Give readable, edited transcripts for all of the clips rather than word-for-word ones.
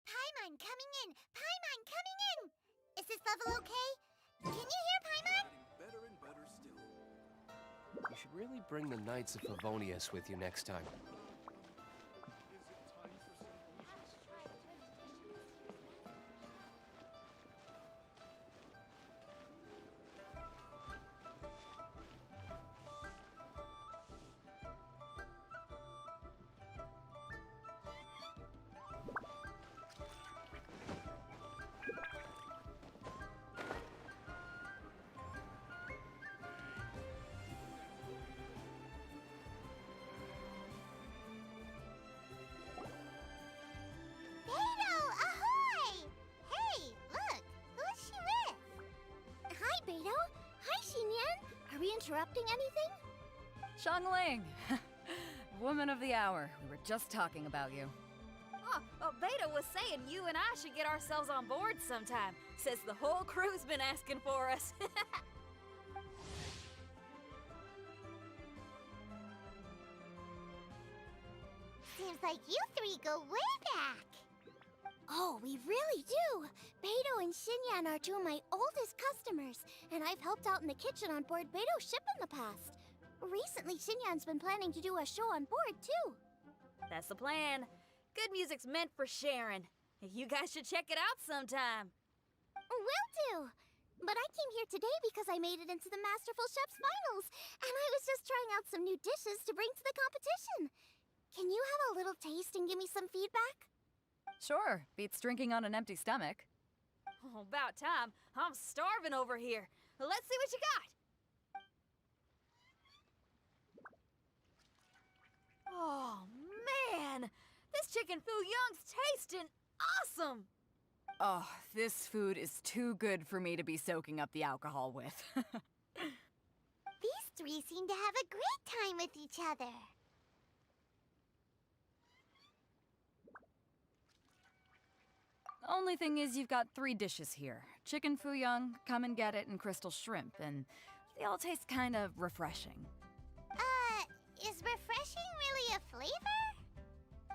Paimon coming in! Paimon coming in! Is this level okay? Can you hear Paimon? Getting better and better still. You should really bring the Knights of Favonius with you next time. Is it time for some Beto, ahoy! Hey, look, who's she with? Hi, Beto. Hi, Xinyan. Are we interrupting anything? Xiangling! Woman of the hour. We were just talking about you. Oh, Beta was saying you and I should get ourselves on board sometime, since the whole crew's been asking for us. Seems like you three go way back. Oh, we really do. Beto and Xinyan are two of my oldest customers, and I've helped out in the kitchen on board Beto's ship in the past. Recently, Xinyan's been planning to do a show on board, too. That's the plan. Good music's meant for sharing. You guys should check it out sometime. Will do. But I came here today because I made it into the Masterful Chef's finals, and I was just trying out some new dishes to bring to the competition. Can you have a little taste and give me some feedback? Sure, beats drinking on an empty stomach. Oh, about time. I'm starving over here. Let's see what you got. Oh, man. This chicken foo young's tasting awesome. Oh, this food is too good for me to be soaking up the alcohol with. These three seem to have a great time with each other. Only thing is you've got 3 dishes here. Chicken foo young, come and get it, and crystal shrimp, and they all taste kind of refreshing. Is refreshing really a flavor?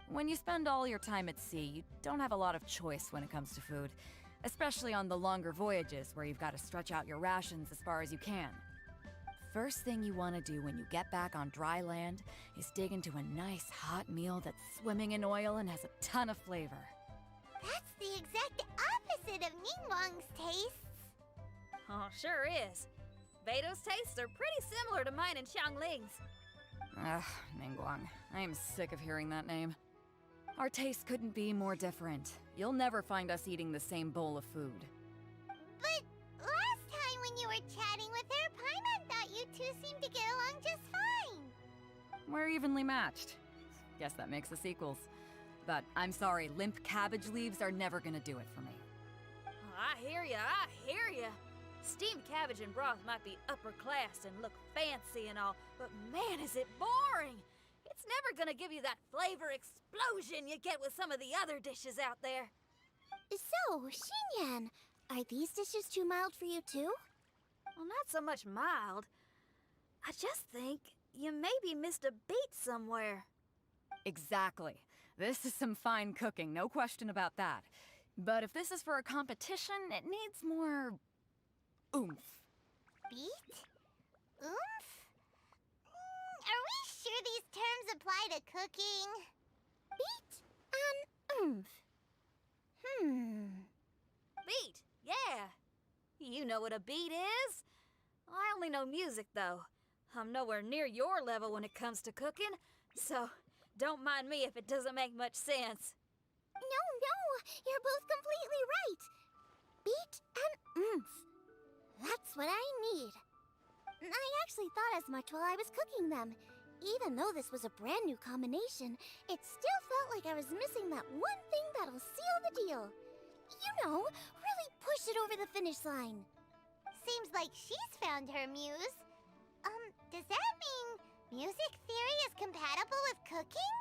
When you spend all your time at sea, you don't have a lot of choice when it comes to food, especially on the longer voyages where you've got to stretch out your rations as far as you can. First thing you want to do when you get back on dry land is dig into a nice hot meal that's swimming in oil and has a ton of flavor. That's the exact opposite of Ngomong's tastes. Oh, sure is. Beto's tastes are pretty similar to mine and Xiangling's. Ugh, Ningguang. I am sick of hearing that name. Our tastes couldn't be more different. You'll never find us eating the same bowl of food. But last time when you were chatting with her, Paimon thought you two seemed to get along just fine. We're evenly matched. Guess that makes us equals. But I'm sorry, limp cabbage leaves are never gonna do it for me. Oh, I hear ya. Steamed cabbage and broth might be upper class and look fancy and all, but man, is it boring! It's never gonna give you that flavor explosion you get with some of the other dishes out there. So, Xinyan, are these dishes too mild for you too? Well, not so much mild. I just think you maybe missed a beat somewhere. Exactly. This is some fine cooking, no question about that. But if this is for a competition, it needs more oomph. Beat? Oomph? Are we sure these terms apply to cooking? Beat and oomph. Beat, yeah. You know what a beat is. I only know music, though. I'm nowhere near your level when it comes to cooking, so don't mind me if it doesn't make much sense. No, you're both completely right. Beat and oomph. That's what I need. I actually thought as much while I was cooking them. Even though this was a brand new combination, it still felt like I was missing that one thing that'll seal the deal. You know, really push it over the finish line. Seems like she's found her muse. Does that mean music theory is compatible with cooking?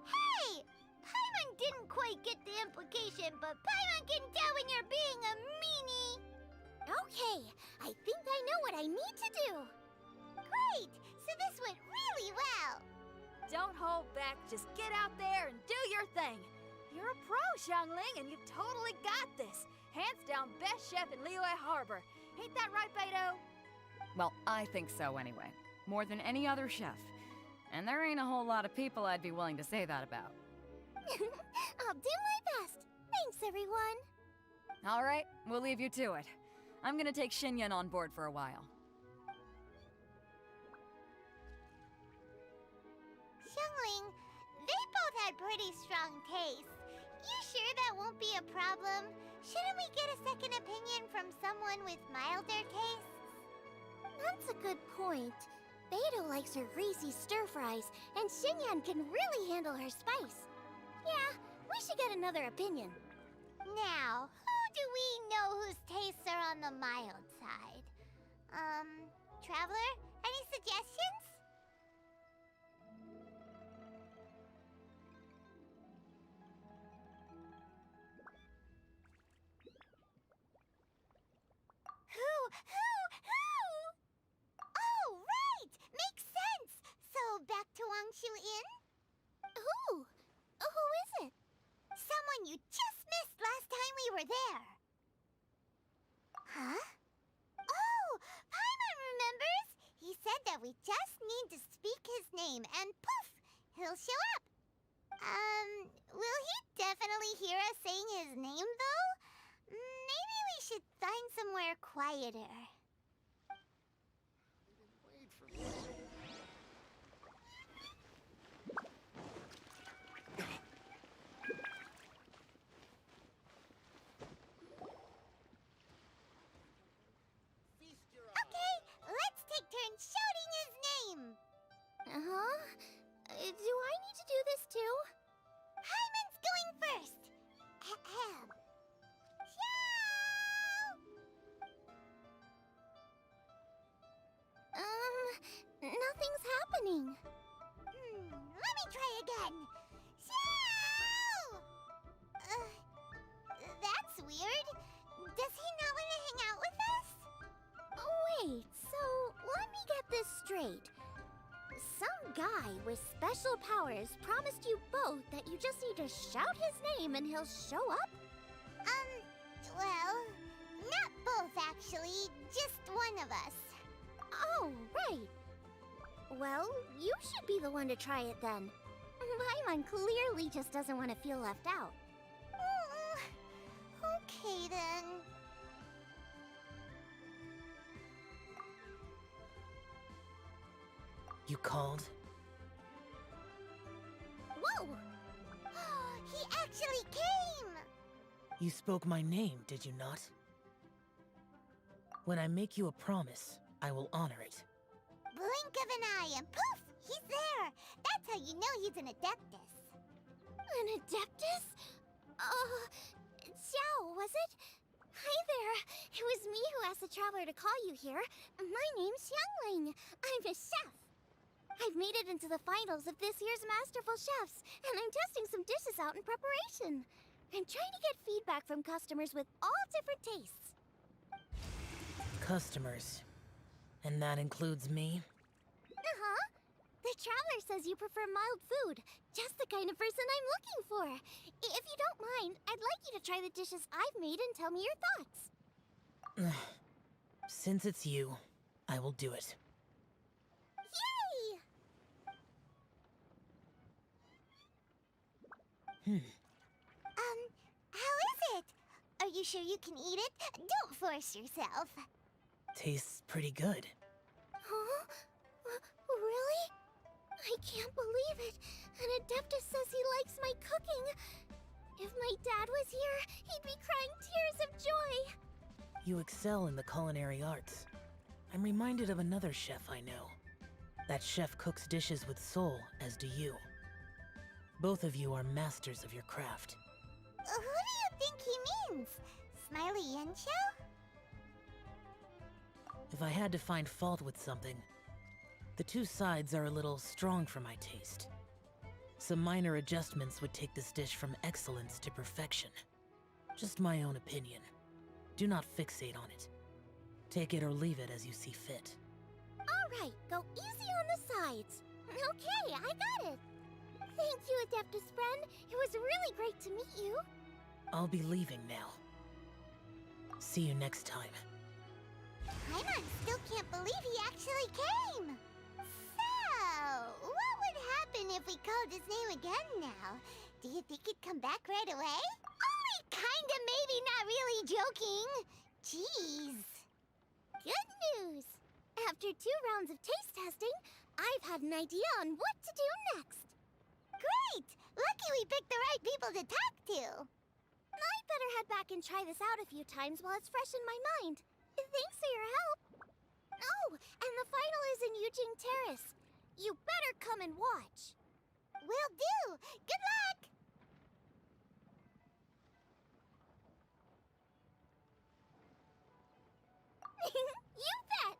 Hey! Paimon didn't quite get the implication, but Paimon can tell when you're being a meanie. Okay, I think I know what I need to do. Great! So this went really really well. Don't hold back. Just get out there and do your thing. You're a pro, Xiangling, and you've totally got this. Hands down, best chef in Liyue Harbor. Ain't that right, Beto? Well, I think so anyway. More than any other chef. And there ain't a whole lot of people I'd be willing to say that about. I'll do my best. Thanks, everyone. All right, we'll leave you to it. I'm gonna take Xinyan on board for a while. Xiangling, they both had pretty strong tastes. You sure that won't be a problem? Shouldn't we get a second opinion from someone with milder tastes? That's a good point. Beto likes her greasy stir-fries, and Xinyan can really handle her spice. Yeah, we should get another opinion. Now, who do we know whose tastes are on the mild side? Traveler, any suggestions? Who? Oh, right! Makes sense! So, back to Wangshu Inn? Who? Who is it? Someone you just missed last time we were there. Huh? Oh, Paimon remembers! He said that we just need to speak his name and poof, he'll show up. Will he definitely hear us saying his name, though? Maybe we should find somewhere quieter. Wait for me. Okay, let's take turns shouting his name. Uh-huh. Do I need to do this too? Hyman's going first. Ahem. Nothing's happening. Let me try again. Xiao! That's weird. Does he not want to hang out with us? Wait, so let me get this straight. Some guy with special powers promised you both that you just need to shout his name and he'll show up? Well, not both actually, just one of us. Oh, right. Well, you should be the one to try it then. Paimon clearly just doesn't want to feel left out. Okay then. You called? Whoa! He actually came! You spoke my name, did you not? When I make you a promise, I will honor it. Blink of an eye and poof! He's there! That's how you know he's an Adeptus. An Adeptus? Xiao, was it? Hi there. It was me who asked the Traveler to call you here. My name's Xiangling. I'm a chef. I've made it into the finals of this year's Masterful Chefs, and I'm testing some dishes out in preparation. I'm trying to get feedback from customers with all different tastes. Customers. And that includes me? Uh-huh. The Traveler says you prefer mild food. Just the kind of person I'm looking for. If you don't mind, I'd like you to try the dishes I've made and tell me your thoughts. Since it's you, I will do it. Yay! How is it? Are you sure you can eat it? Don't force yourself. Tastes pretty good. Huh? Really? I can't believe it. An Adeptus says he likes my cooking. If my dad was here, he'd be crying tears of joy. You excel in the culinary arts. I'm reminded of another chef I know. That chef cooks dishes with soul, as do you. Both of you are masters of your craft. Who do you think he means? Smiley Yanqiao? If I had to find fault with something, the two sides are a little strong for my taste. Some minor adjustments would take this dish from excellence to perfection. Just my own opinion. Do not fixate on it. Take it or leave it as you see fit. All right, go easy on the sides. Okay, I got it. Thank you, Adeptus friend. It was really great to meet you. I'll be leaving now. See you next time. Paimon still can't believe he actually came. So, what would happen if we called his name again now? Do you think he'd come back right away? Only kinda, maybe, not really joking. Jeez. Good news. After 2 rounds of taste testing, I've had an idea on what to do next. Great! Lucky we picked the right people to talk to. I'd better head back and try this out a few times while it's fresh in my mind. Thanks for your help. Oh, and the final is in Yujing Terrace. You better come and watch. Will do. Good luck. You bet.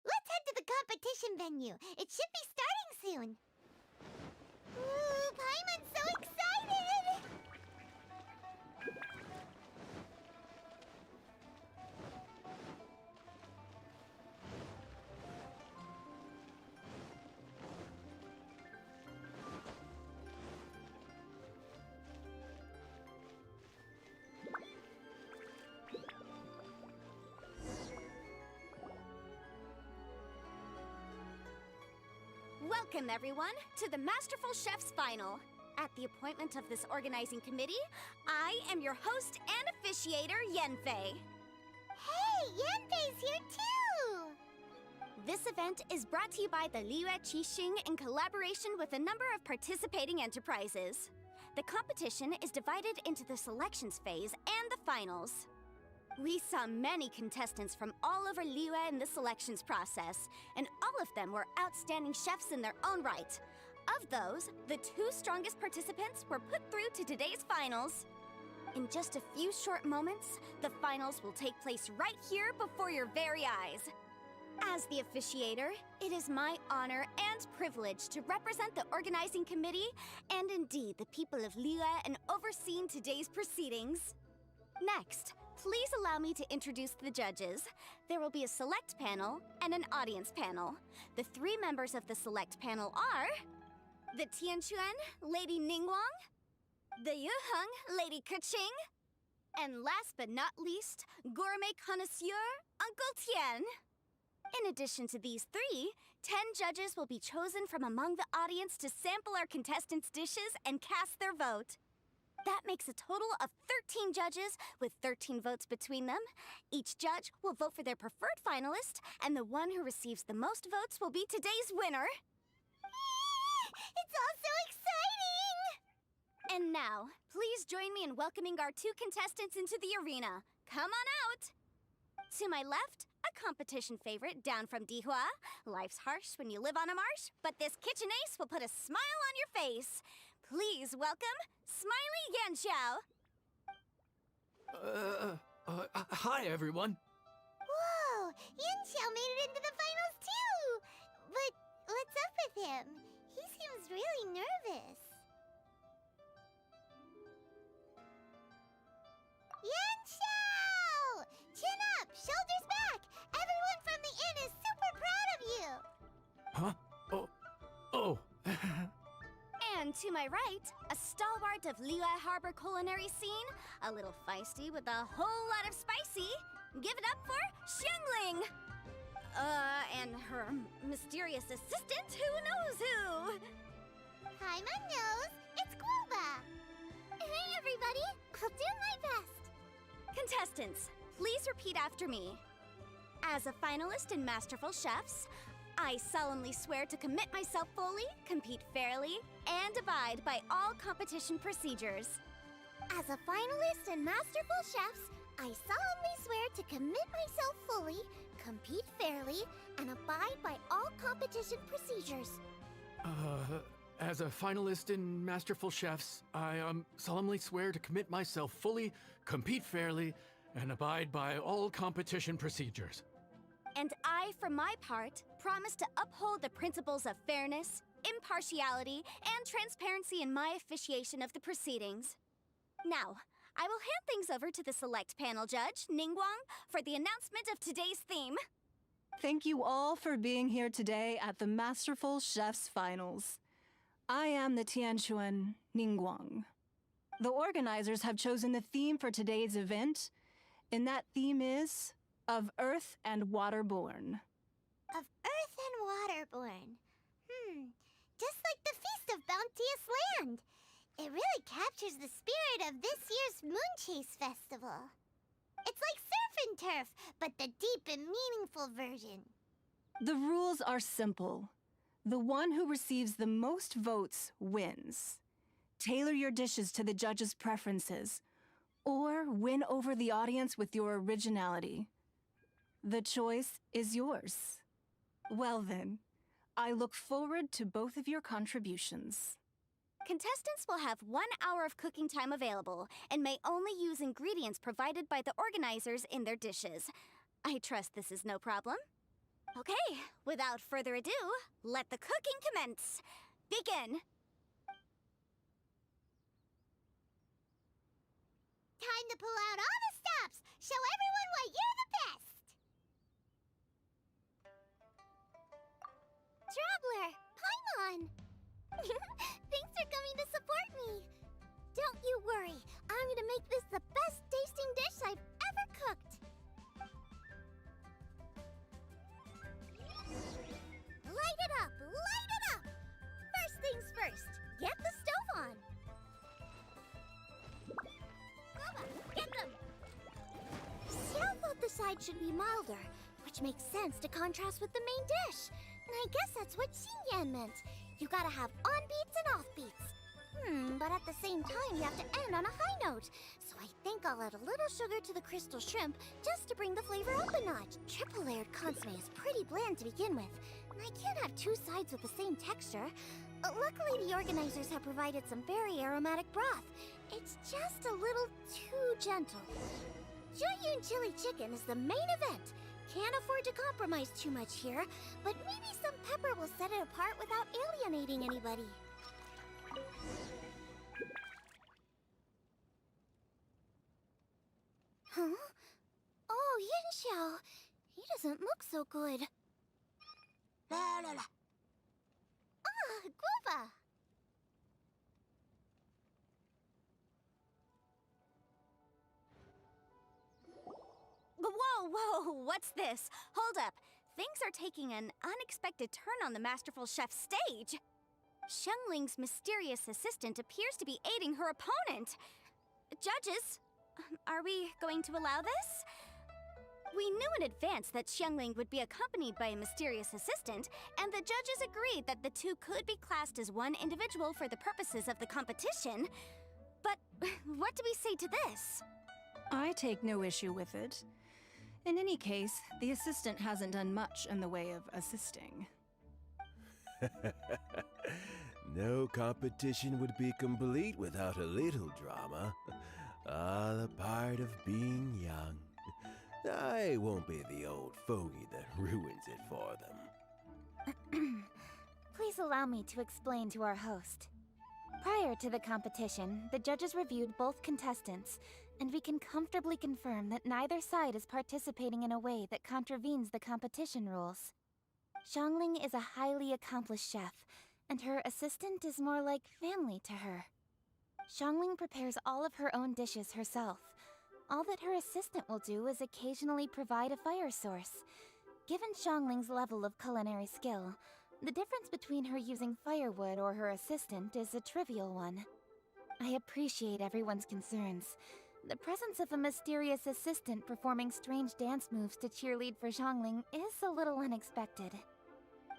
Let's head to the competition venue. It should be starting soon. Ooh, Paimon's so excited! Welcome, everyone, to the Masterful Chef's Final. At the appointment of this organizing committee, I am your host and officiator, Yanfei. Hey, Yanfei's here too! This event is brought to you by the Liyue Qixing in collaboration with a number of participating enterprises. The competition is divided into the selections phase and the finals. We saw many contestants from all over Liyue in the selections process, and all of them were outstanding chefs in their own right. Of those, the 2 strongest participants were put through to today's finals. In just a few short moments, the finals will take place right here before your very eyes. As the officiator, it is my honor and privilege to represent the organizing committee and indeed the people of Liyue in overseeing today's proceedings. Next, please allow me to introduce the judges. There will be a select panel and an audience panel. The 3 members of the select panel are the Tianquan, Lady Ningguang, the Yuheng, Lady Keqing, and last but not least, gourmet connoisseur, Uncle Tian. In addition to these 3, 10 judges will be chosen from among the audience to sample our contestants' dishes and cast their vote. That makes a total of 13 judges, with 13 votes between them. Each judge will vote for their preferred finalist, and the one who receives the most votes will be today's winner. It's all so exciting! And now, please join me in welcoming our 2 contestants into the arena. Come on out! To my left, a competition favorite down from Dihua. Life's harsh when you live on a marsh, but this kitchen ace will put a smile on your face. Please welcome Smiley Yanxiao. Hi, everyone. Whoa! Yanxiao made it into the finals too! But what's up with him? He seems really nervous. Yanxiao! Chin up! Shoulders back! Everyone from the inn is super proud of you! Huh? Oh. And to my right, a stalwart of Liyue Harbor culinary scene, a little feisty with a whole lot of spicy. Give it up for Xiangling! And her mysterious assistant, who knows who? Paimon knows. It's Guoba. Hey, everybody. I'll do my best. Contestants, please repeat after me. As a finalist in Masterful Chefs, I solemnly swear to commit myself fully, compete fairly, and abide by all competition procedures. As a finalist in Masterful Chefs, I solemnly swear to commit myself fully, compete fairly, and abide by all competition procedures. As a finalist in Masterful Chefs, I solemnly swear to commit myself fully, compete fairly, and abide by all competition procedures. And I, for my part, promise to uphold the principles of fairness, impartiality, and transparency in my officiation of the proceedings. Now, I will hand things over to the select panel judge, Ningguang, for the announcement of today's theme. Thank you all for being here today at the Masterful Chefs Finals. I am the Tianquan Ningguang. The organizers have chosen the theme for today's event, and that theme is of Earth and Waterborn. Of Earth and Waterborn. Just like the Feast of Bounteous Land. It really captures the spirit of this year's Moon Chase Festival. It's like Surf and Turf, but the deep and meaningful version. The rules are simple. The one who receives the most votes wins. Tailor your dishes to the judges' preferences, or win over the audience with your originality. The choice is yours. Well then, I look forward to both of your contributions. Contestants will have 1 hour of cooking time available and may only use ingredients provided by the organizers in their dishes. I trust this is no problem. Okay, without further ado, let the cooking commence. Begin. Time to pull out all the stops. Show everyone why you're the best. Traveler, Paimon. Thanks for coming to support me. Don't you worry. I'm gonna make this the best tasting dish I've ever cooked. Light it up! Light it up! First things first, get the stove on. Lama, get them! Xiao thought the side should be milder, which makes sense to contrast with the main dish. And I guess that's what Xingyan meant. You gotta have on-beats and off-beats. But at the same time, you have to end on a high note. So I think I'll add a little sugar to the crystal shrimp just to bring the flavor up a notch. Triple-layered consomme is pretty bland to begin with, and I can't have two sides with the same texture. Luckily, the organizers have provided some very aromatic broth. It's just a little too gentle. Jueyun chili chicken is the main event. Can't afford to compromise too much here, but maybe some pepper will set it apart without alienating anybody. Huh? Oh, Yin-Xiao. He doesn't look so good. Ah, Guava! Whoa, what's this? Hold up. Things are taking an unexpected turn on the Masterful Chef stage. Xiangling's mysterious assistant appears to be aiding her opponent. Judges, are we going to allow this? We knew in advance that Xiangling would be accompanied by a mysterious assistant, and the judges agreed that the two could be classed as one individual for the purposes of the competition. But what do we say to this? I take no issue with it. In any case, the assistant hasn't done much in the way of assisting. No competition would be complete without a little drama. All a part of being young. I won't be the old fogey that ruins it for them. Please allow me to explain to our host. Prior to the competition, the judges reviewed both contestants, and we can comfortably confirm that neither side is participating in a way that contravenes the competition rules. Xiangling is a highly accomplished chef, and her assistant is more like family to her. Xiangling prepares all of her own dishes herself. All that her assistant will do is occasionally provide a fire source. Given Xiangling's level of culinary skill, the difference between her using firewood or her assistant is a trivial one. I appreciate everyone's concerns, The presence of a mysterious assistant performing strange dance moves to cheerlead for Xiangling is a little unexpected.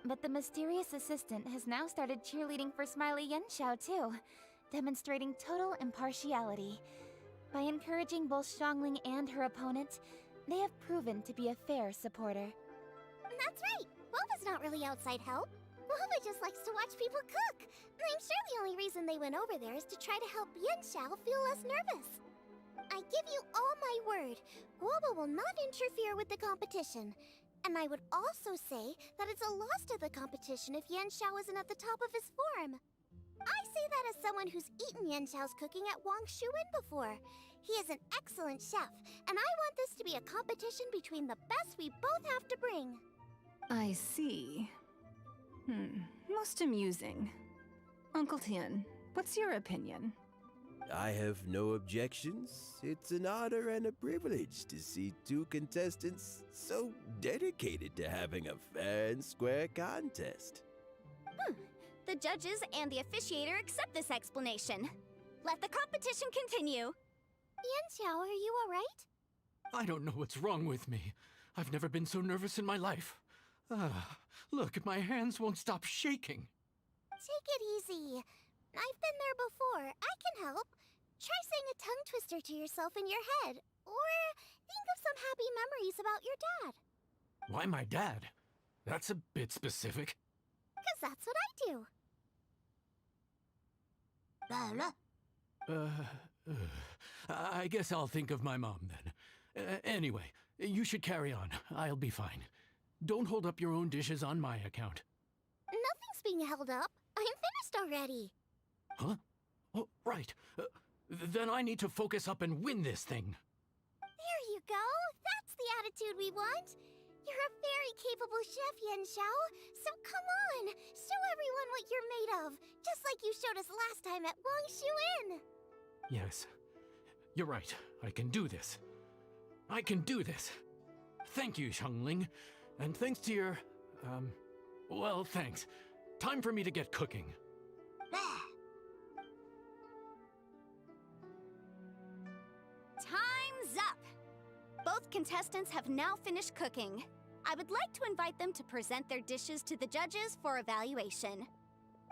But the mysterious assistant has now started cheerleading for Smiley Yenshao too, demonstrating total impartiality. By encouraging both Xiangling and her opponent, they have proven to be a fair supporter. That's right! Boba's not really outside help. Boba just likes to watch people cook. I'm sure the only reason they went over there is to try to help Yenshao feel less nervous. I give you all my word, Boba will not interfere with the competition. And I would also say that it's a loss to the competition if Yenshao isn't at the top of his form. I say that as someone who's eaten Yenshao's cooking at Wang Shuin before. He is an excellent chef, and I want this to be a competition between the best we both have to bring. I see. Most amusing. Uncle Tian, what's your opinion? I have no objections. It's an honor and a privilege to see two contestants so dedicated to having a fair and square contest. The judges and the officiator accept this explanation. Let the competition continue. Yenshao, are you alright? I don't know what's wrong with me. I've never been so nervous in my life. Look, my hands won't stop shaking. Take it easy. I've been there before. I can help. Try saying a tongue twister to yourself in your head. Or think of some happy memories about your dad. Why my dad? That's a bit specific. 'Cause that's what I do. I guess I'll think of my mom then. Anyway, you should carry on. I'll be fine. Don't hold up your own dishes on my account. Nothing's being held up. I'm finished already. Huh? Oh, right. Then I need to focus up and win this thing. There you go. That's the attitude we want. You're a very capable chef, Yenshao. So come on, show everyone what you're made of, just like you showed us last time at Wang Shuin. Yes, you're right. I can do this. I can do this. Thank you, Xiangling. And thanks to your, well, thanks. Time for me to get cooking. Time's up! Both contestants have now finished cooking. I would like to invite them to present their dishes to the judges for evaluation.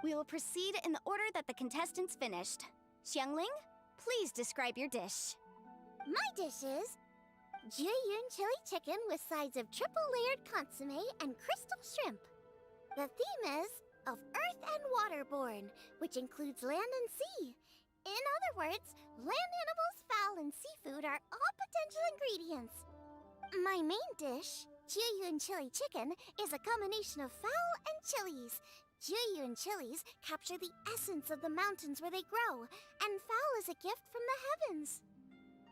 We will proceed in the order that the contestants finished. Xiangling, please describe your dish. My dish is Jiyun chili chicken with sides of triple-layered consomme and crystal shrimp. The theme is of earth and waterborne, which includes land and sea. In other words, land animals, fowl, and seafood are all potential ingredients. My main dish, Jiyun chili chicken, is a combination of fowl and chilies. Jiyun chilies capture the essence of the mountains where they grow, and fowl is a gift from the heavens.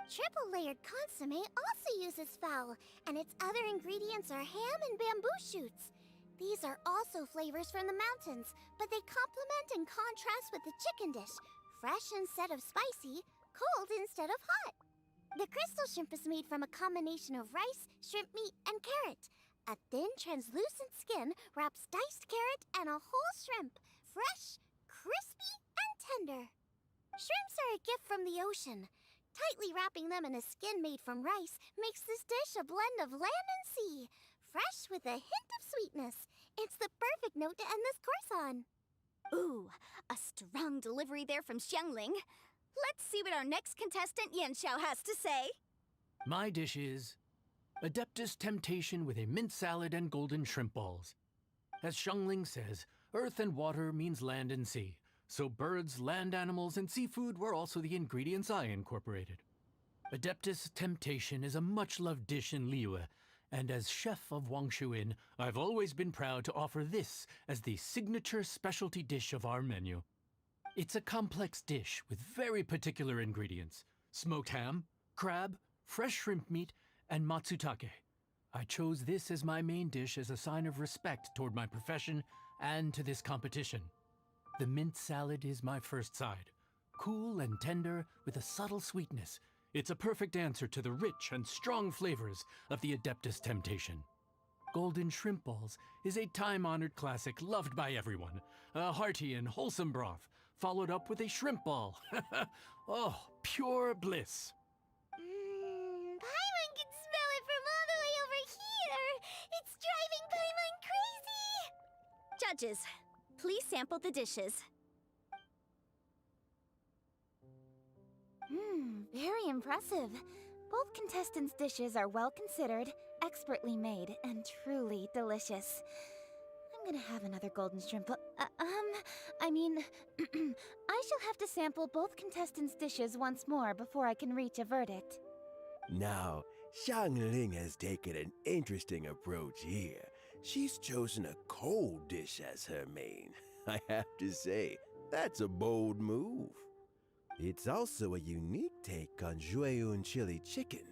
Triple-layered consomme also uses fowl, and its other ingredients are ham and bamboo shoots. These are also flavors from the mountains, but they complement and contrast with the chicken dish, fresh instead of spicy, cold instead of hot. The crystal shrimp is made from a combination of rice, shrimp meat, and carrot. A thin, translucent skin wraps diced carrot and a whole shrimp, fresh, crispy, and tender. Shrimps are a gift from the ocean. Tightly wrapping them in a skin made from rice makes this dish a blend of land and sea, fresh with a hint of sweetness. It's the perfect note to end this course on. Ooh, a strong delivery there from Xiangling. Let's see what our next contestant Yenshao has to say. My dish is Adeptus Temptation with a mint salad and golden shrimp balls. As Xiangling says, earth and water means land and sea. So birds, land animals, and seafood were also the ingredients I incorporated. Adeptus Temptation is a much-loved dish in Liyue, and as chef of Wang Shuin, I've always been proud to offer this as the signature specialty dish of our menu. It's a complex dish with very particular ingredients: smoked ham, crab, fresh shrimp meat, and matsutake. I chose this as my main dish as a sign of respect toward my profession and to this competition. The mint salad is my first side. Cool and tender with a subtle sweetness, it's a perfect answer to the rich and strong flavors of the Adeptus Temptation. Golden shrimp balls is a time-honored classic loved by everyone. A hearty and wholesome broth, followed up with a shrimp ball. Oh, pure bliss. Judges, please sample the dishes. Very impressive. Both contestants' dishes are well considered, expertly made, and truly delicious. I'm gonna have another golden shrimp. I mean, I shall have to sample both contestants' dishes once more before I can reach a verdict. Now, Xiangling has taken an interesting approach here. She's chosen a cold dish as her main. I have to say, that's a bold move. It's also a unique take on Jueyun chili chicken.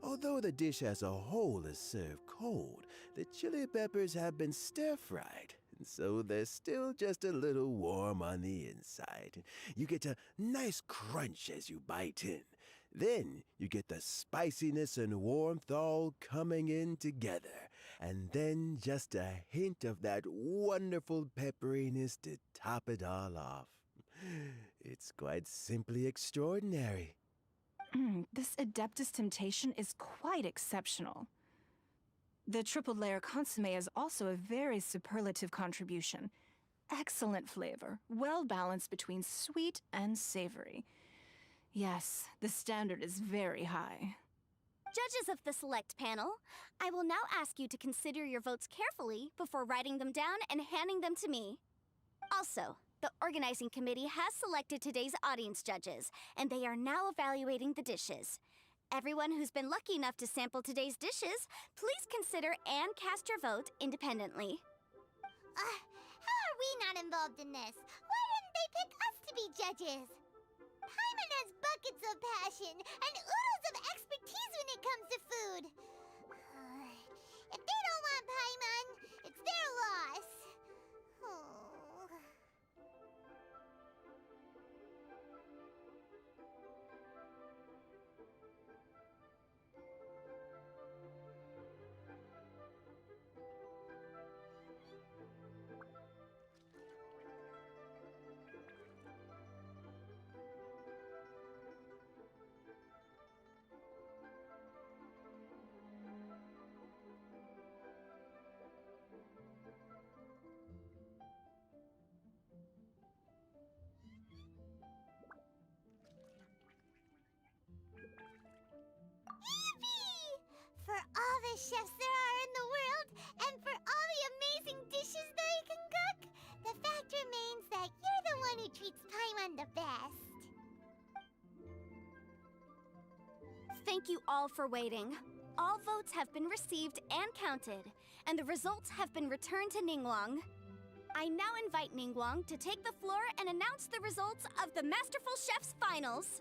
Although the dish as a whole is served cold, the chili peppers have been stir-fried, and so they're still just a little warm on the inside. You get a nice crunch as you bite in. Then you get the spiciness and warmth all coming in together, and then just a hint of that wonderful pepperiness to top it all off. It's quite simply extraordinary. This Adeptus Temptation is quite exceptional. The triple layer consomme is also a very superlative contribution. Excellent flavor, well balanced between sweet and savory. Yes, the standard is very high. Judges of the select panel, I will now ask you to consider your votes carefully before writing them down and handing them to me. Also, the organizing committee has selected today's audience judges, and they are now evaluating the dishes. Everyone who's been lucky enough to sample today's dishes, please consider and cast your vote independently. How are we not involved in this? Why didn't they pick us to be judges? Paimon has buckets of passion and oodles of expertise when it comes to food. If they don't want Paimon, it's their loss. Oh. For all the chefs there are in the world, and for all the amazing dishes they can cook, the fact remains that you're the one who treats Paimon the best. Thank you all for waiting. All votes have been received and counted, and the results have been returned to Ningguang. I now invite Ningguang to take the floor and announce the results of the Masterful Chef's Finals.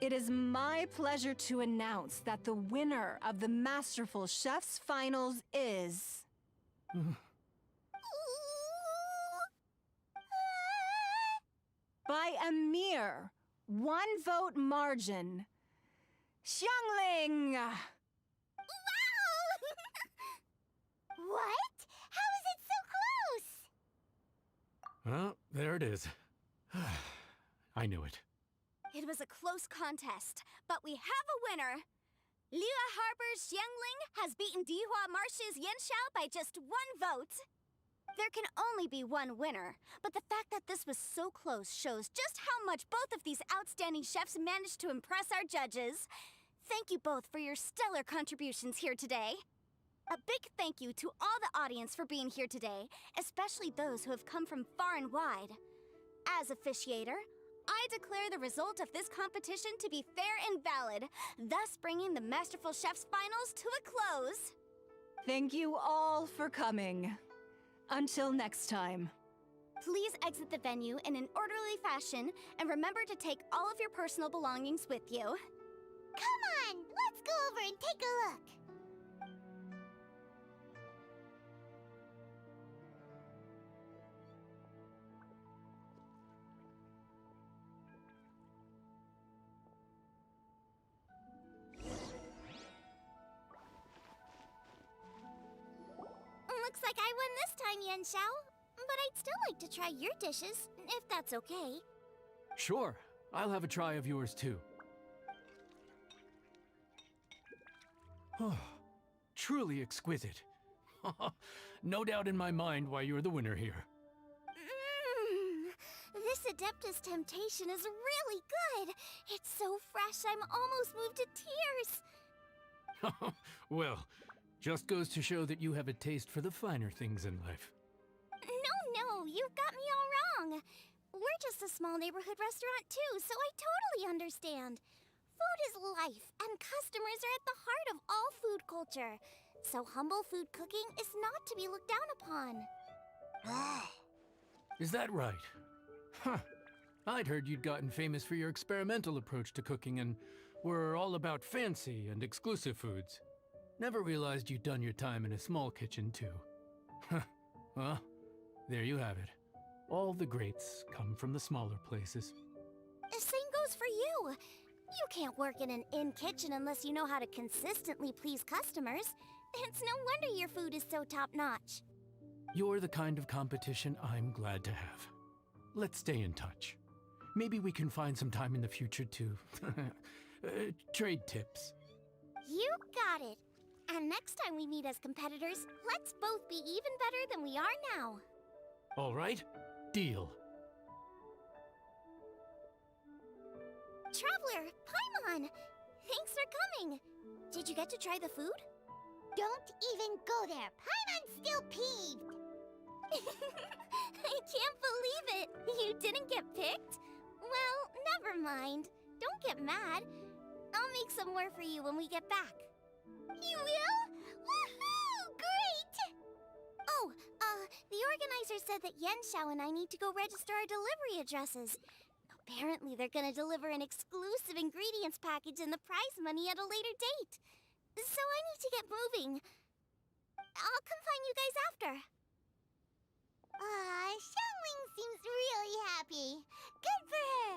It is my pleasure to announce that the winner of the Masterful Chef's Finals is... by a mere 1 vote margin, Xiangling! Wow! What? How is it so close? Well, there it is. I knew it. It was a close contest, but we have a winner. Liyue Harbor's Xiangling has beaten Dihua Marsh's Yanxiao by just 1 vote. There can only be one winner, but the fact that this was so close shows just how much both of these outstanding chefs managed to impress our judges. Thank you both for your stellar contributions here today. A big thank you to all the audience for being here today, especially those who have come from far and wide. As officiator, I declare the result of this competition to be fair and valid, thus bringing the Masterful Chef's Finals to a close. Thank you all for coming. Until next time. Please exit the venue in an orderly fashion, and remember to take all of your personal belongings with you. Come on, let's go over and take a look. Looks like I won this time, Yanxiao. But I'd still like to try your dishes, if that's okay. Sure, I'll have a try of yours too. Truly exquisite. No doubt in my mind why you're the winner here. This Adeptus Temptation is really good. It's so fresh, I'm almost moved to tears. Well, just goes to show that you have a taste for the finer things in life. No, you've got me all wrong. We're just a small neighborhood restaurant too, so I totally understand. Food is life, and customers are at the heart of all food culture. So humble food cooking is not to be looked down upon. Is that right? Huh. I'd heard you'd gotten famous for your experimental approach to cooking and were all about fancy and exclusive foods. Never realized you'd done your time in a small kitchen, too. Well, there you have it. All the greats come from the smaller places. The same goes for you. You can't work in an inn kitchen unless you know how to consistently please customers. It's no wonder your food is so top-notch. You're the kind of competition I'm glad to have. Let's stay in touch. Maybe we can find some time in the future to trade tips. You got it. And next time we meet as competitors, let's both be even better than we are now. All right, deal. Traveler, Paimon! Thanks for coming. Did you get to try the food? Don't even go there. Paimon's still peeved. I can't believe it. You didn't get picked? Well, never mind. Don't get mad. I'll make some more for you when we get back. You will? Woohoo! Great! Oh, the organizer said that Yenshao and I need to go register our delivery addresses. Apparently, they're gonna deliver an exclusive ingredients package and the prize money at a later date. So I need to get moving. I'll come find you guys after. Xiangling seems really happy. Good for her.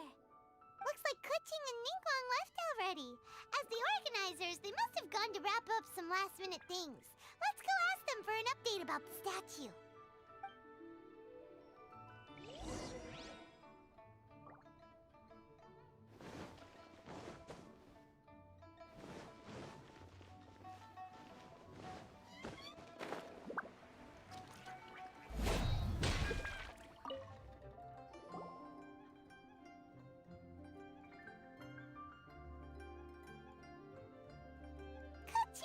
Looks like Kuching and Ningguang left already. As the organizers, they must have gone to wrap up some last-minute things. Let's go ask them for an update about the statue.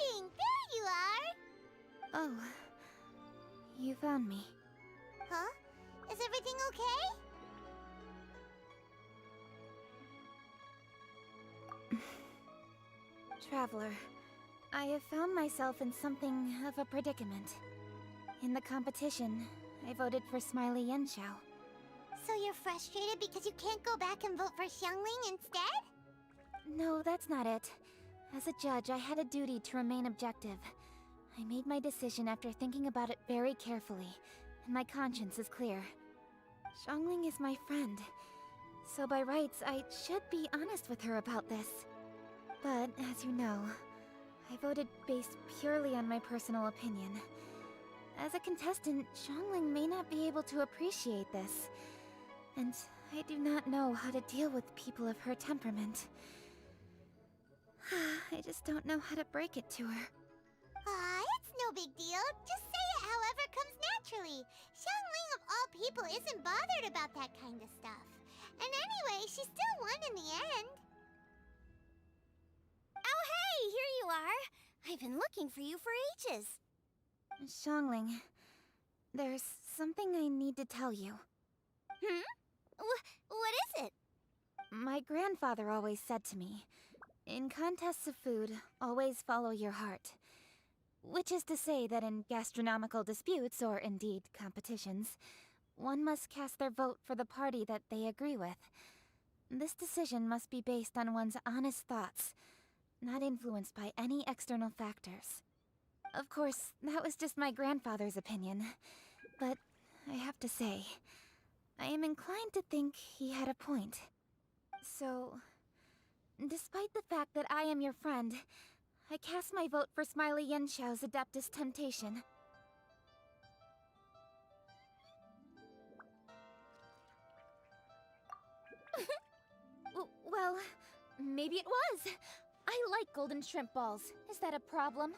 There you are! Oh, you found me. Huh? Is everything okay? Traveler, I have found myself in something of a predicament. In the competition, I voted for Smiley Yenshao. So you're frustrated because you can't go back and vote for Xiangling instead? No, that's not it. As a judge, I had a duty to remain objective. I made my decision after thinking about it very carefully, and my conscience is clear. Xiangling is my friend, so by rights, I should be honest with her about this. But, as you know, I voted based purely on my personal opinion. As a contestant, Xiangling may not be able to appreciate this, and I do not know how to deal with people of her temperament. I just don't know how to break it to her. It's no big deal. Just say it however comes naturally. Xiangling of all people isn't bothered about that kind of stuff. And anyway, she still won in the end. Oh hey, here you are! I've been looking for you for ages. Xiangling, there's something I need to tell you. What is it? My grandfather always said to me, in contests of food, always follow your heart. Which is to say that in gastronomical disputes, or indeed competitions, one must cast their vote for the party that they agree with. This decision must be based on one's honest thoughts, not influenced by any external factors. Of course, that was just my grandfather's opinion, but I have to say, I am inclined to think he had a point. So, despite the fact that I am your friend, I cast my vote for Smiley Yenshao's Adeptus Temptation. Well, maybe it was. I like golden shrimp balls. Is that a problem?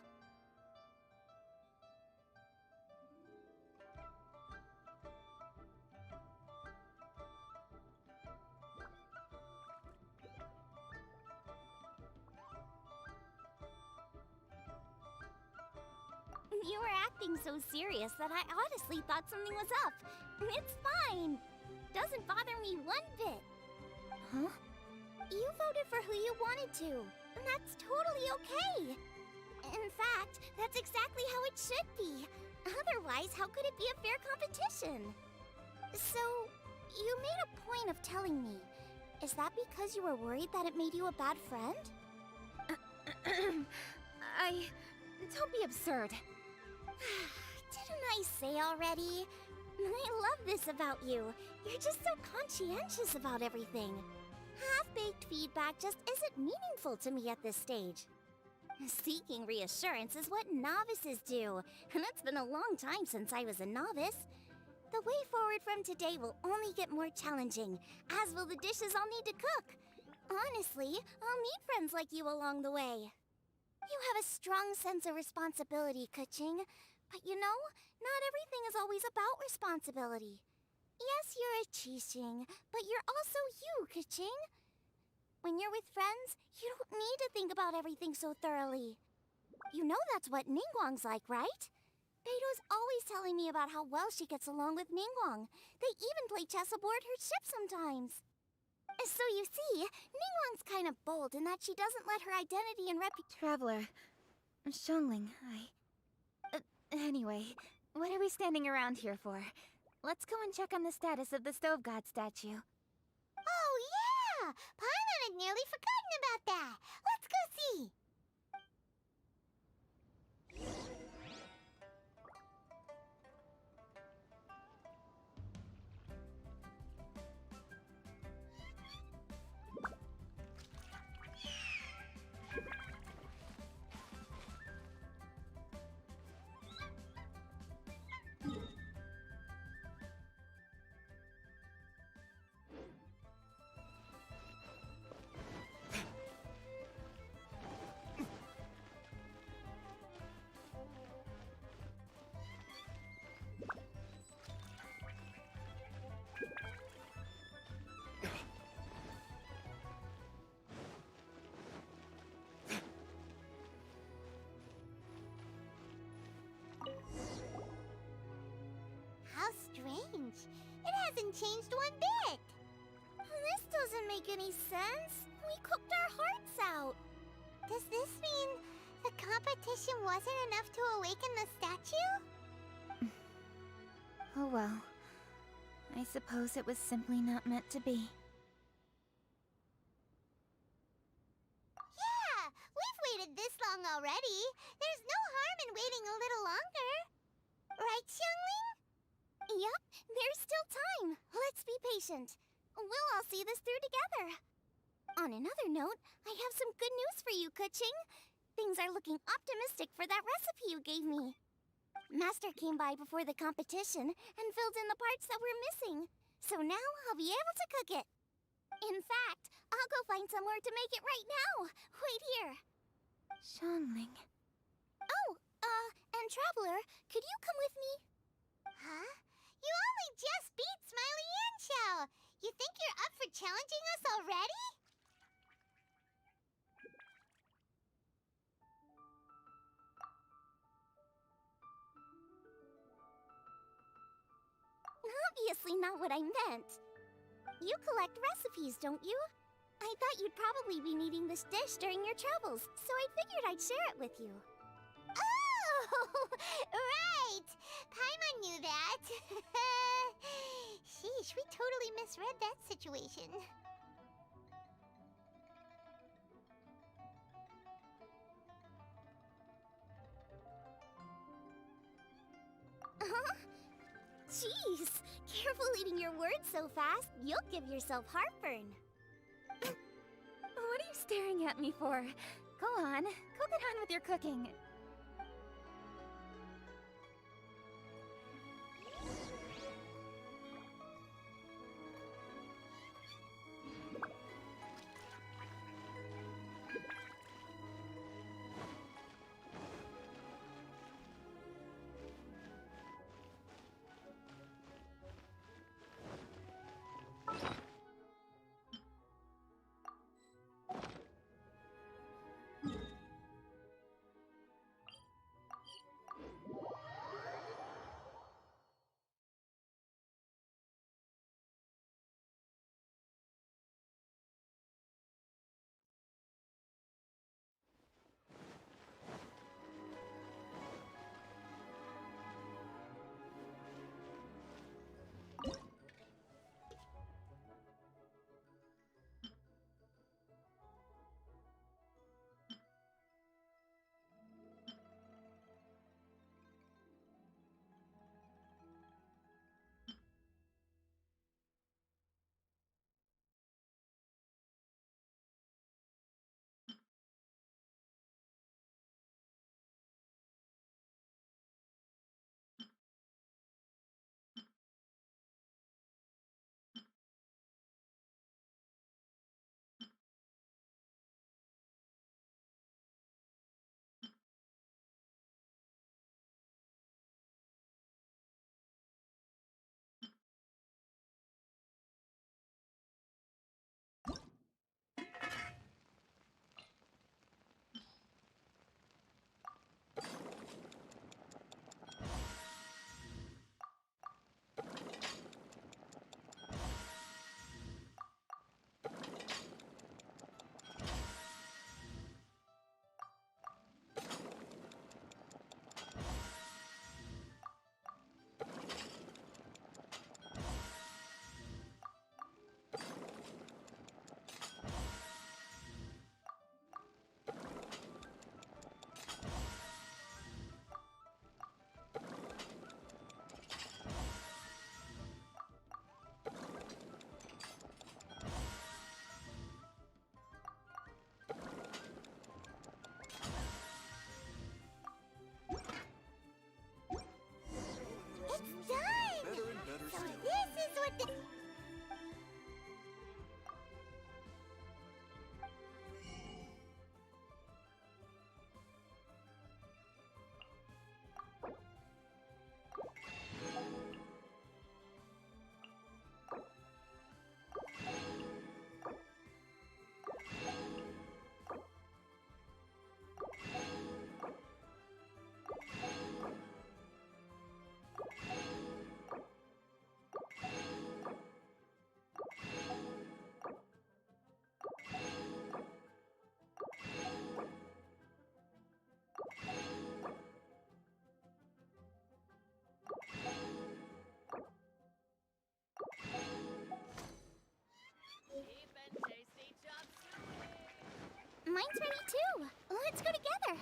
acting so serious that I honestly thought something was up. It's fine. Doesn't bother me one bit. Huh? You voted for who you wanted to, and that's totally okay. In fact, that's exactly how it should be. Otherwise, how could it be a fair competition? So, you made a point of telling me. Is that because you were worried that it made you a bad friend? Don't be absurd. Didn't I say already? I love this about you. You're just so conscientious about everything. Half-baked feedback just isn't meaningful to me at this stage. Seeking reassurance is what novices do, and it's been a long time since I was a novice. The way forward from today will only get more challenging, as will the dishes I'll need to cook. Honestly, I'll need friends like you along the way. You have a strong sense of responsibility, Kuching. But you know, not everything is always about responsibility. Yes, you're a Qixing, but you're also you, Kuching. When you're with friends, you don't need to think about everything so thoroughly. You know that's what Ningguang's like, right? Beto's always telling me about how well she gets along with Ningguang. They even play chess aboard her ship sometimes. So you see, Ningguang's kind of bold in that she doesn't let her identity and Traveler. Xiangling, Anyway, what are we standing around here for? Let's go and check on the status of the Stove God statue. Oh, yeah! Paimon had nearly forgotten about that. Let's go see. How strange. It hasn't changed one bit. This doesn't make any sense. We cooked our hearts out. Does this mean the competition wasn't enough to awaken the statue? Oh well. I suppose it was simply not meant to be. Yeah, we've waited this long already. There's no harm in waiting a little longer. Right, Xiangling? Yup, there's still time. Let's be patient. We'll all see this through together. On another note, I have some good news for you, Kuching. Things are looking optimistic for that recipe you gave me. Master came by before the competition and filled in the parts that were missing. So now I'll be able to cook it. In fact, I'll go find somewhere to make it right now. Wait here. Xiangling. Oh, and Traveler, could you come with me? Huh? You only just beat Smiley Yanxiao. You think you're up for challenging us already? Obviously not what I meant. You collect recipes, don't you? I thought you'd probably be needing this dish during your travels, so I figured I'd share it with you. Oh, right! Paimon knew that. Sheesh, we totally misread that situation. Huh? Jeez, careful eating your words so fast. You'll give yourself heartburn. What are you staring at me for? Go on, go get on with your cooking. too. Let's go together.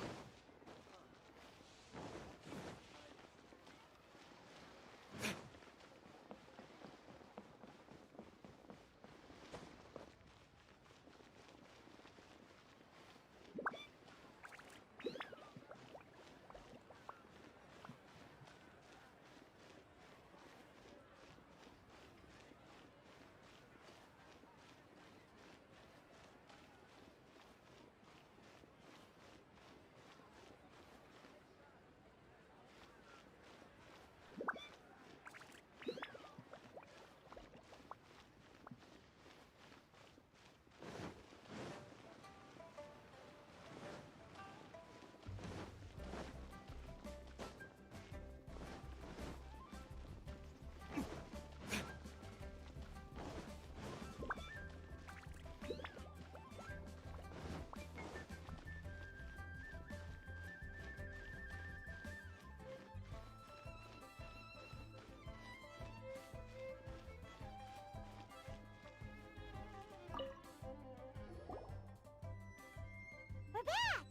We're back!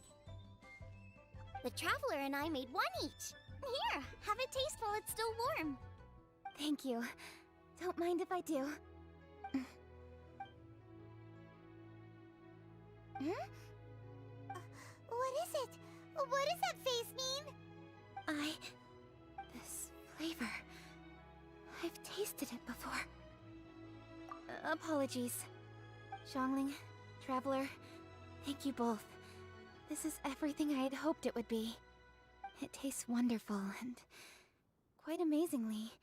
The Traveler and I made one each. Here, have a taste while it's still warm. Thank you. Don't mind if I do. What is it? What does that face mean? This flavor... I've tasted it before. Apologies. Xiangling, Traveler, thank you both. This is everything I had hoped it would be. It tastes wonderful, and quite amazingly,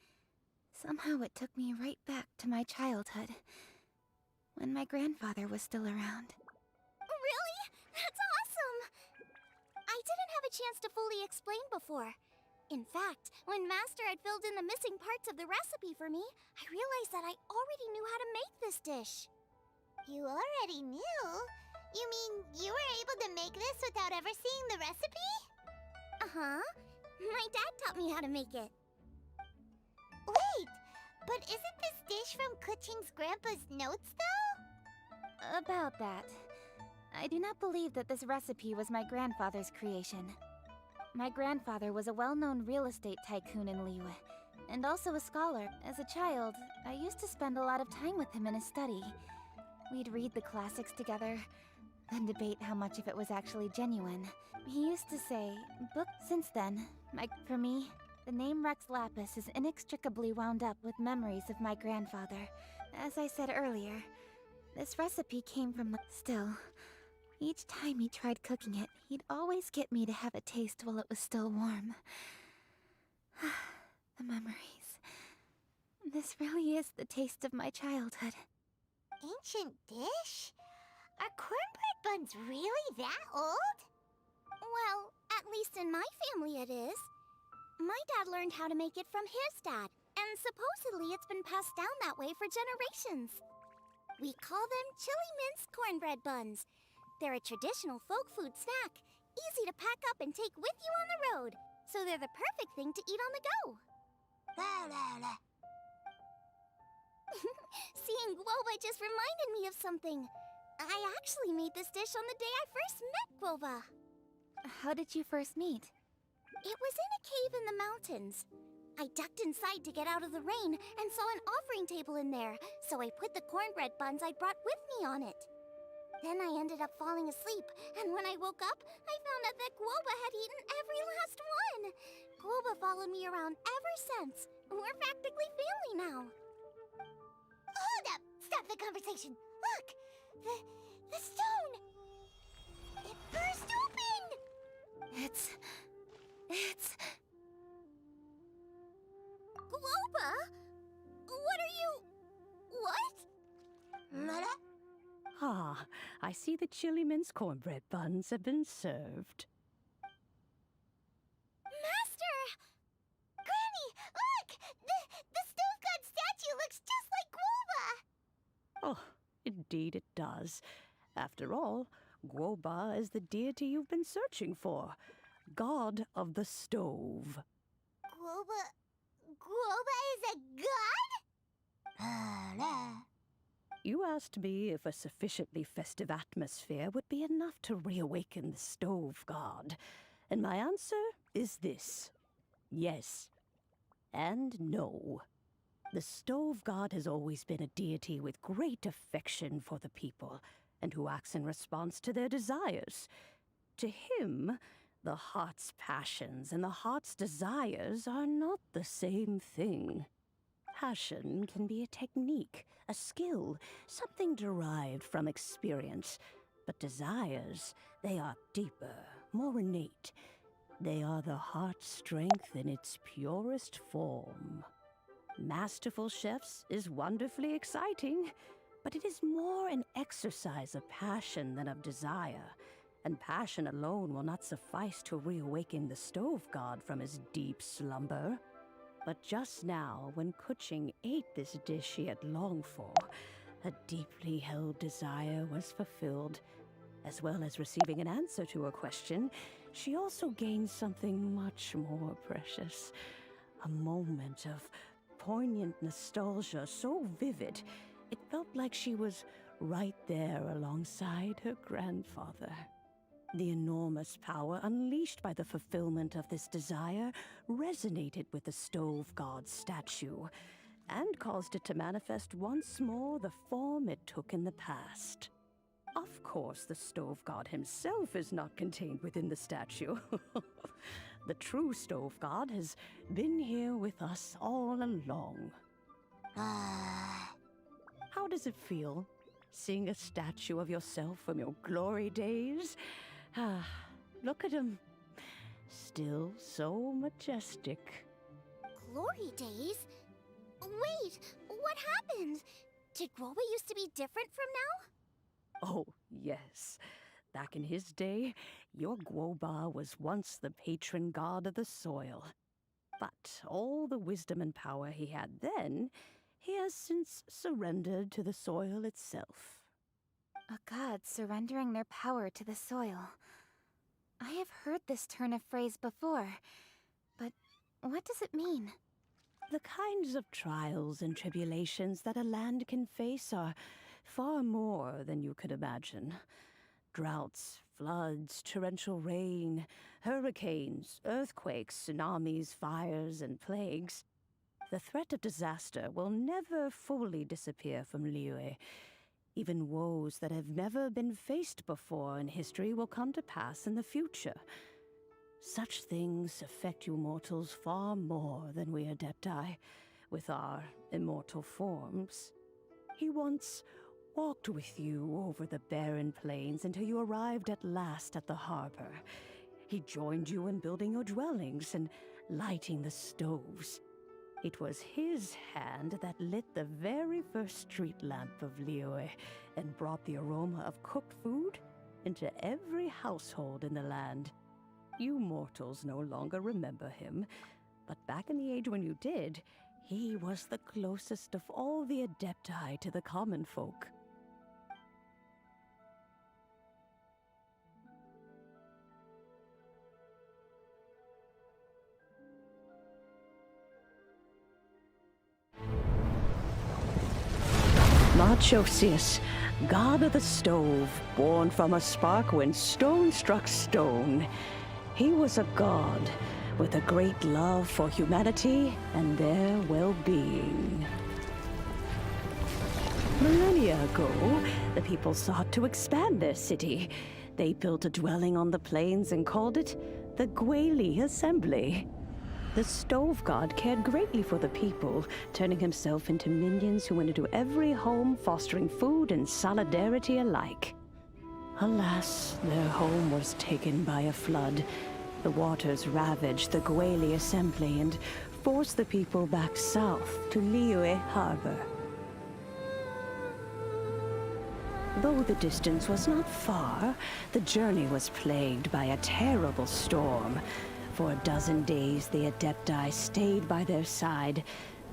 somehow it took me right back to my childhood, when my grandfather was still around. Really? That's awesome! I didn't have a chance to fully explain before. In fact, when Master had filled in the missing parts of the recipe for me, I realized that I already knew how to make this dish. You already knew? You mean you were able to make this without ever seeing the recipe? Uh-huh. My dad taught me how to make it. Wait, but isn't this dish from Kuching's grandpa's notes, though? About that. I do not believe that this recipe was my grandfather's creation. My grandfather was a well-known real estate tycoon in Liyue, and also a scholar. As a child, I used to spend a lot of time with him in his study. We'd read the classics together, then debate how much of it was actually genuine. He used to say, since then, for me, the name Rex Lapis is inextricably wound up with memories of my grandfather. As I said earlier, this recipe came from... Still, each time he tried cooking it, he'd always get me to have a taste while it was still warm. The memories. This really is the taste of my childhood. Ancient dish? Are cornbread buns really that old? Well, at least in my family it is. My dad learned how to make it from his dad, and supposedly it's been passed down that way for generations. We call them chili minced cornbread buns. They're a traditional folk food snack, easy to pack up and take with you on the road, so they're the perfect thing to eat on the go. Seeing Guoba just reminded me of something. I actually made this dish on the day I first met Guoba. How did you first meet? It was in a cave in the mountains. I ducked inside to get out of the rain and saw an offering table in there, so I put the cornbread buns I'd brought with me on it. Then I ended up falling asleep, and when I woke up, I found out that Guoba had eaten every last one. Guoba followed me around ever since. We're practically family now. Hold up! Stop the conversation! Look! The stone! It burst open! It's... Guoba? What are you... What? Mother? Ah, I see the chili minced cornbread buns have been served. Master! Granny, look! The stove god statue looks just like Guoba! Oh, indeed it does. After all, Guoba is the deity you've been searching for. God of the stove. Guoba is a god? You asked me if a sufficiently festive atmosphere would be enough to reawaken the stove god. And my answer is this: yes and no. The stove god has always been a deity with great affection for the people, and who acts in response to their desires. To him, the heart's passions and the heart's desires are not the same thing. Passion can be a technique, a skill, something derived from experience. But desires, they are deeper, more innate. They are the heart's strength in its purest form. Masterful chefs is wonderfully exciting, but it is more an exercise of passion than of desire. And passion alone will not suffice to reawaken the stove god from his deep slumber. But just now, when Kuching ate this dish she had longed for, a deeply held desire was fulfilled. As well as receiving an answer to her question, she also gained something much more precious. A moment of poignant nostalgia so vivid, it felt like she was right there alongside her grandfather. The enormous power unleashed by the fulfillment of this desire resonated with the stove god's statue, and caused it to manifest once more the form it took in the past. Of course, the stove god himself is not contained within the statue. The true stove god has been here with us all along. How does it feel, seeing a statue of yourself from your glory days? Look at him. Still so majestic. Glory days? Wait, what happened? Did Groba used to be different from now? Oh, yes. Back in his day, your Guoba was once the patron god of the soil. But all the wisdom and power he had then, he has since surrendered to the soil itself. A god surrendering their power to the soil. I have heard this turn of phrase before, but what does it mean? The kinds of trials and tribulations that a land can face are far more than you could imagine. Droughts, floods, torrential rain, hurricanes, earthquakes, tsunamis, fires, and plagues. The threat of disaster will never fully disappear from Liyue. Even woes that have never been faced before in history will come to pass in the future. Such things affect you mortals far more than we Adepti, with our immortal forms. He once walked with you over the barren plains until you arrived at last at the harbor. He joined you in building your dwellings and lighting the stoves. It was his hand that lit the very first street lamp of Liyue and brought the aroma of cooked food into every household in the land. You mortals no longer remember him, but back in the age when you did, he was the closest of all the Adepti to the common folk. Marchosius, god of the stove, born from a spark when stone struck stone. He was a god with a great love for humanity and their well-being. Millennia ago, the people sought to expand their city. They built a dwelling on the plains and called it the Guili Assembly. The stove god cared greatly for the people, turning himself into minions who went into every home, fostering food and solidarity alike. Alas, their home was taken by a flood. The waters ravaged the Guili Assembly and forced the people back south to Liyue Harbor. Though the distance was not far, the journey was plagued by a terrible storm. For a dozen days, the Adepti stayed by their side.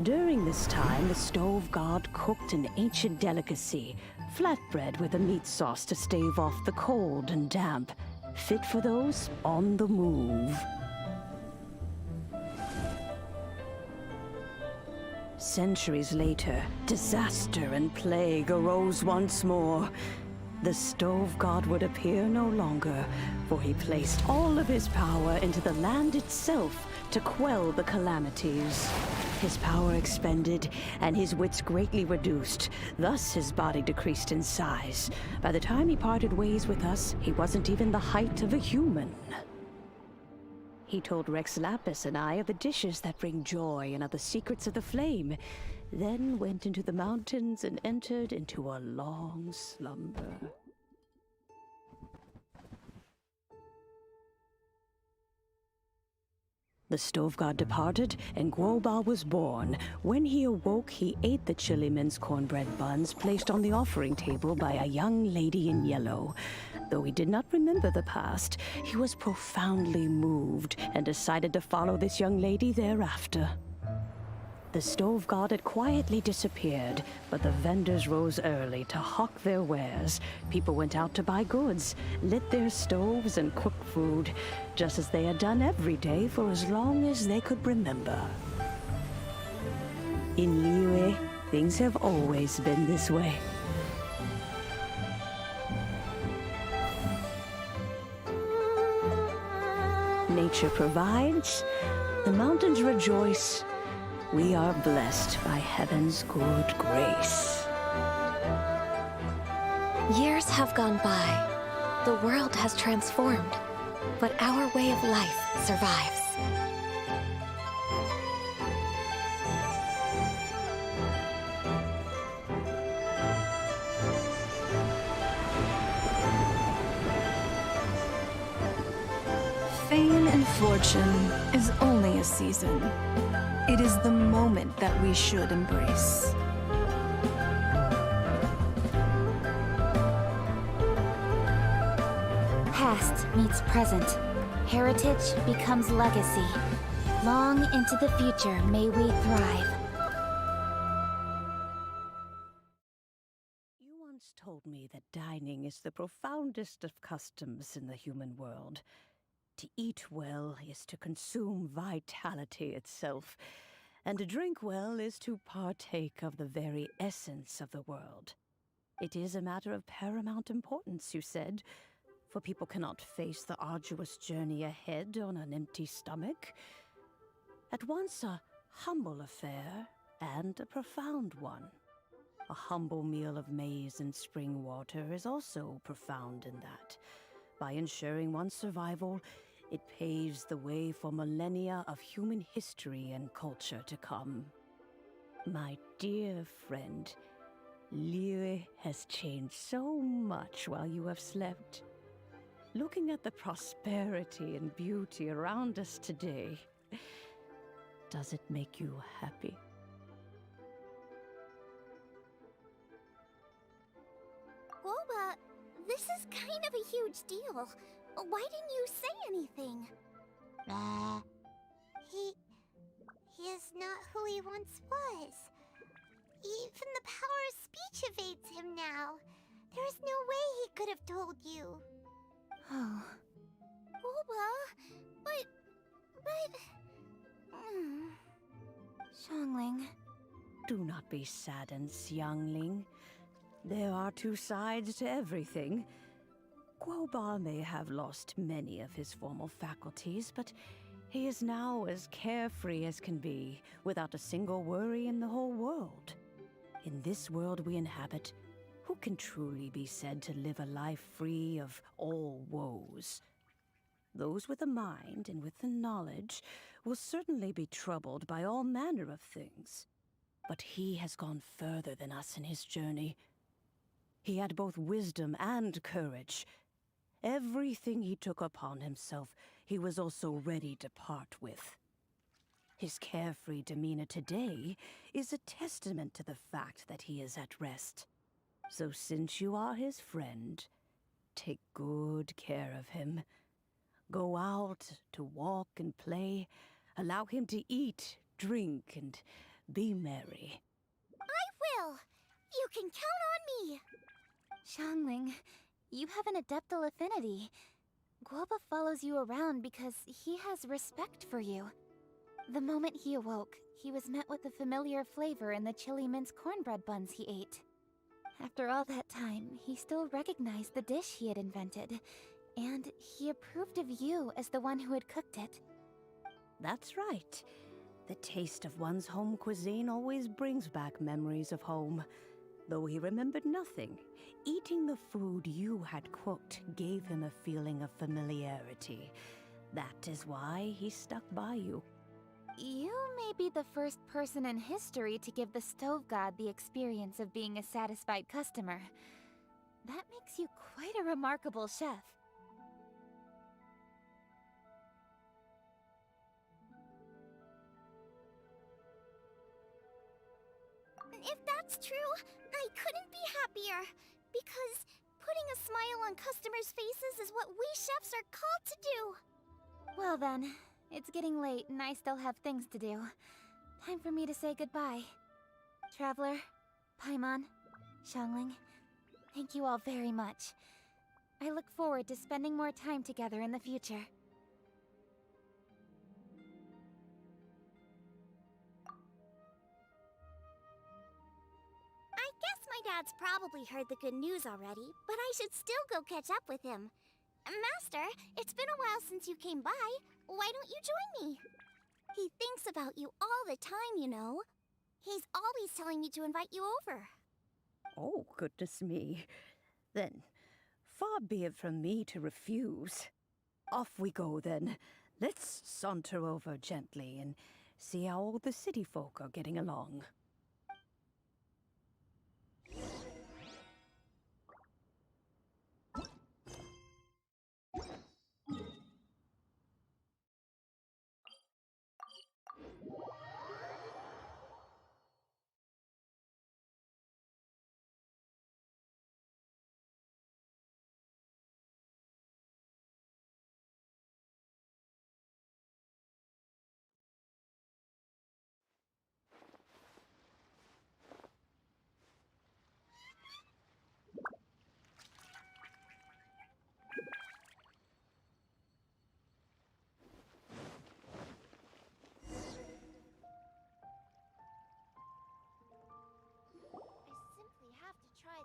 During this time, the stove god cooked an ancient delicacy, flatbread with a meat sauce to stave off the cold and damp, fit for those on the move. Centuries later, disaster and plague arose once more. The stove god would appear no longer, for he placed all of his power into the land itself to quell the calamities. His power expended, and his wits greatly reduced. Thus his body decreased in size. By the time he parted ways with us, he wasn't even the height of a human. He told Rex Lapis and I of the dishes that bring joy and of the secrets of the flame, then went into the mountains and entered into a long slumber. The stove god departed, and Guoba was born. When he awoke, he ate the chili mince cornbread buns placed on the offering table by a young lady in yellow. Though he did not remember the past, he was profoundly moved and decided to follow this young lady thereafter. The stove god had quietly disappeared, but the vendors rose early to hawk their wares. People went out to buy goods, lit their stoves, and cooked food, just as they had done every day for as long as they could remember. In Liyue, things have always been this way. Nature provides, the mountains rejoice. We are blessed by heaven's good grace. Years have gone by. The world has transformed, but our way of life survives. Fame and fortune is only a season. It is the moment that we should embrace. Past meets present. Heritage becomes legacy. Long into the future may we thrive. You once told me that dining is the profoundest of customs in the human world. To eat well is to consume vitality itself, and to drink well is to partake of the very essence of the world. It is a matter of paramount importance, you said, for people cannot face the arduous journey ahead on an empty stomach. At once a humble affair and a profound one. A humble meal of maize and spring water is also profound in that. By ensuring one's survival, it paves the way for millennia of human history and culture to come. My dear friend, Liyue has changed so much while you have slept. Looking at the prosperity and beauty around us today, does it make you happy? Guoba, this is kind of a huge deal. Why didn't you say anything? He is not who he once was. Even the power of speech evades him now. There is no way he could have told you. Oh. Guoba, but... Xiangling. Do not be saddened, Xiangling. There are two sides to everything. Guoba may have lost many of his formal faculties, but he is now as carefree as can be, without a single worry in the whole world. In this world we inhabit, who can truly be said to live a life free of all woes? Those with a mind and with the knowledge will certainly be troubled by all manner of things. But he has gone further than us in his journey. He had both wisdom and courage. Everything he took upon himself, he was also ready to part with. His carefree demeanor today is a testament to the fact that he is at rest. So since you are his friend, take good care of him. Go out to walk and play, allow him to eat, drink, and be merry. I will! You can count on me! Xiangling, you have an adeptal affinity. Guoba follows you around because he has respect for you. The moment he awoke, he was met with a familiar flavor in the chili mince cornbread buns he ate. After all that time, he still recognized the dish he had invented, and he approved of you as the one who had cooked it. That's right. The taste of one's home cuisine always brings back memories of home. Though he remembered nothing, eating the food you had cooked gave him a feeling of familiarity. That is why he stuck by you. You may be the first person in history to give the stove god the experience of being a satisfied customer. That makes you quite a remarkable chef. If that's true, I couldn't be happier. Because putting a smile on customers' faces is what we chefs are called to do. Well then, it's getting late and I still have things to do. Time for me to say goodbye. Traveler, Paimon, Xiangling, thank you all very much. I look forward to spending more time together in the future. I guess my dad's probably heard the good news already, but I should still go catch up with him. Master, it's been a while since you came by. Why don't you join me? He thinks about you all the time, you know. He's always telling me to invite you over. Oh, goodness me. Then, far be it from me to refuse. Off we go, then. Let's saunter over gently and see how all the city folk are getting along.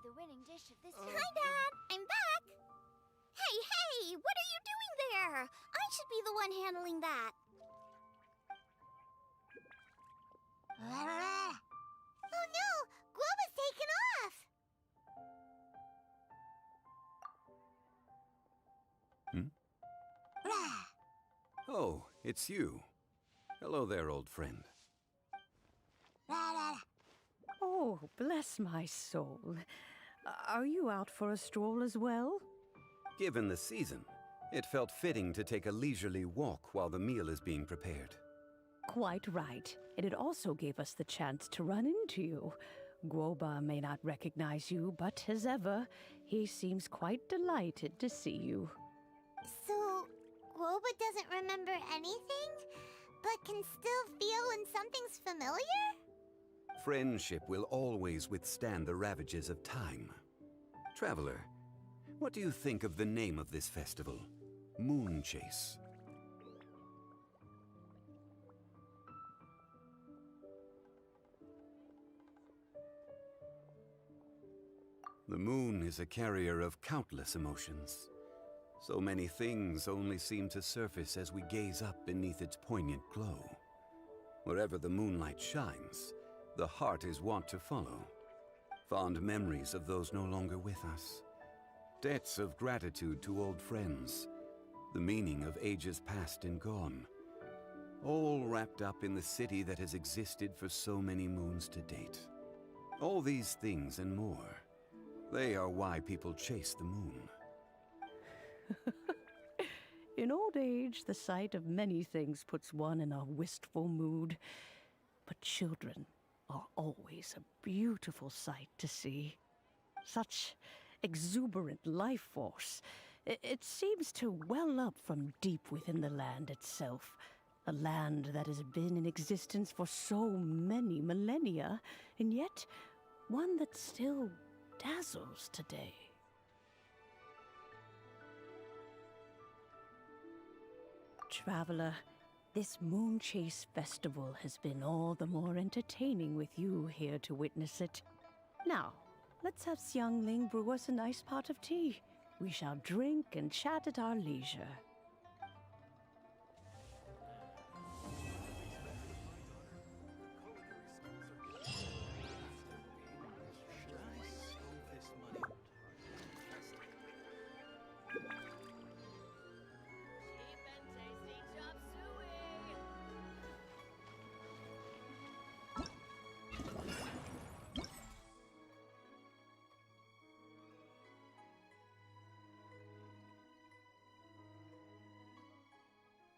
The winning dish of this Hi, Dad! I'm back! Hey! What are you doing there? I should be the one handling that. Oh no! Guoba's taken off! Oh, it's you. Hello there, old friend. Oh, bless my soul. Are you out for a stroll as well? Given the season, it felt fitting to take a leisurely walk while the meal is being prepared. Quite right. And it also gave us the chance to run into you. Guoba may not recognize you, but as ever, he seems quite delighted to see you. So, Guoba doesn't remember anything, but can still feel when something's familiar? Friendship will always withstand the ravages of time. Traveler, what do you think of the name of this festival? Moon Chase. The moon is a carrier of countless emotions. So many things only seem to surface as we gaze up beneath its poignant glow. Wherever the moonlight shines, the heart is wont to follow. Fond memories of those no longer with us. Debts of gratitude to old friends. The meaning of ages past and gone. All wrapped up in the city that has existed for so many moons to date. All these things and more. They are why people chase the moon. In old age, the sight of many things puts one in a wistful mood. But children are always a beautiful sight to see. Such exuberant life force. It seems to well up from deep within the land itself. A land that has been in existence for so many millennia, and yet one that still dazzles today. Traveler, This Moon Chase Festival has been all the more entertaining with you here to witness it. Now, let's have Xiangling brew us a nice pot of tea. We shall drink and chat at our leisure.